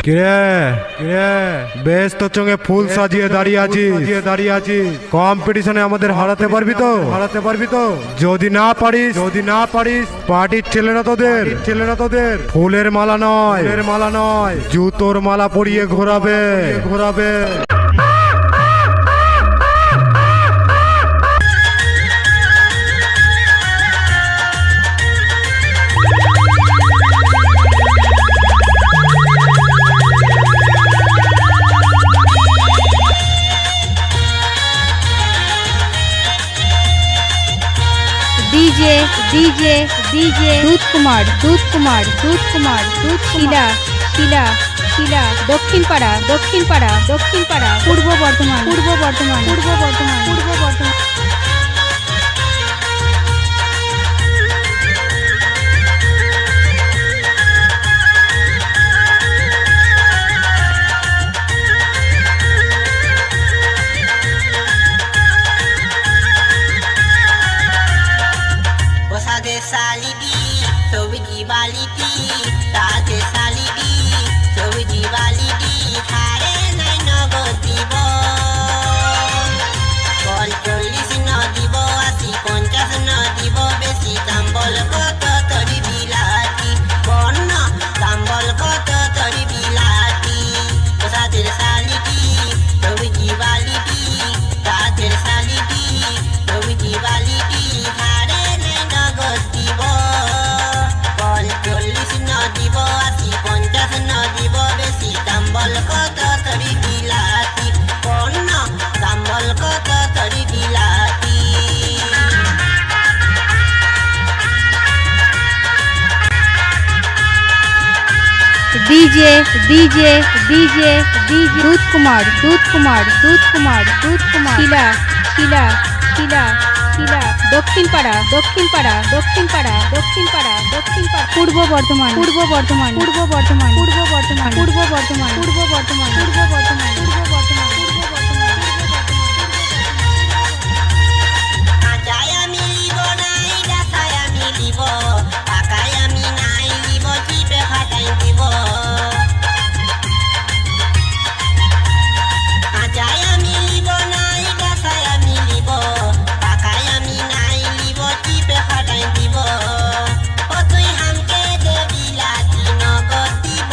কিরে কিরে বেশ তোর সঙ্গে ফুল সাজিয়ে দাঁড়িয়ে আছিস কম্পিটিশনে আমাদের হারাতে পারবি তো যদি না পারিস পার্টির ছেলেরা তোদের ফুলের মালা নয় জুতোর মালা পরিয়ে ঘোরাবে डीजे दूध कुमार शीला दक्षिण पाड़ा पूर्व बर्धमान सालिदी सब्जी वालीदी ताजे सालिदी सब्जी वालीदी थारे নাই নগদ দিব কল 40 ন দিব 80 50 ন দিব বেশি দাম বল কত তরি বিলাতি বন্ন দাম বল কত তরি বিলাতি ওসাদের সালিদি সবজি वालीदी তাজের সালিদি সবজি वालीदी থারে নাই নগদ দিব কল 40 ন দিব 80 50 ন দিব বেশি দাম বল কত তরি বিলাতি বন্ন দাম বল কত তরি বিলাতি डीजे दूध कुमार शीला दक्षिण पाड़ा पूर्व बर्धमान আজায়া মিলিব নাই দাসায়া মিলিব পাকায়া মি নাই লিব চিপে ফাটাই দিব আজায়া মিলিব নাই দাসায়া মিলিব পাকায়া মি নাই লিব চিপে ফাটাই দিব ও তুই হামকে দেবি লাতি নগদ দিব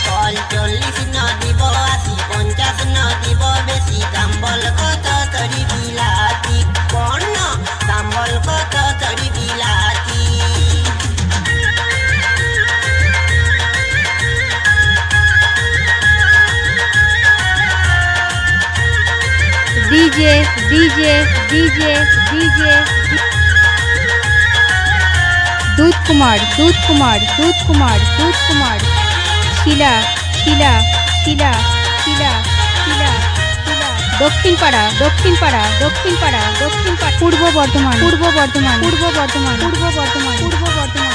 কল 40 ন দিব 80 50 ন দিব বেশি দাম বল কত তরি বিলাতি বন্ন দাম বল কত তরি বিলাতি डीजे दूध कुमार शीला दक्षिण पाड़ा पूर्व बर्धमान